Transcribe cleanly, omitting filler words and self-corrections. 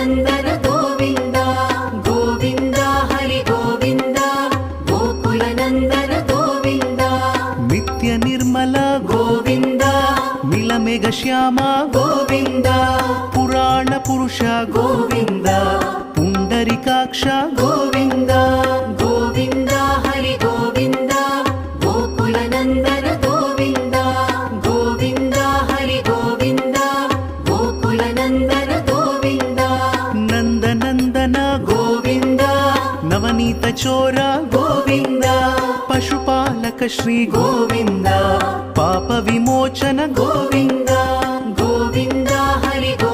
गोकुलनन्दन गोविन्द गोविन्द हरि गोविन्द गोकुलनन्दन गोविन्द नित्य निर्मल गोविन्द नीलमेघ श्याम गोविन्द पुराण पुरुष गोविन्द पुण्डरीकाक्ष गोविन्द गोविन्द हरि गोविन्द गोकुलनन्दन गोविन्द गोविन्द हरि गोविन्द गोकुलनन्दन गोविन्द नन्दनन्दन गोविन्द नवनीत चोर गोविन्द पशुपालक श्री गोविन्द पाप विमोचन गोविन्द गोविन्द हरि गोविन्द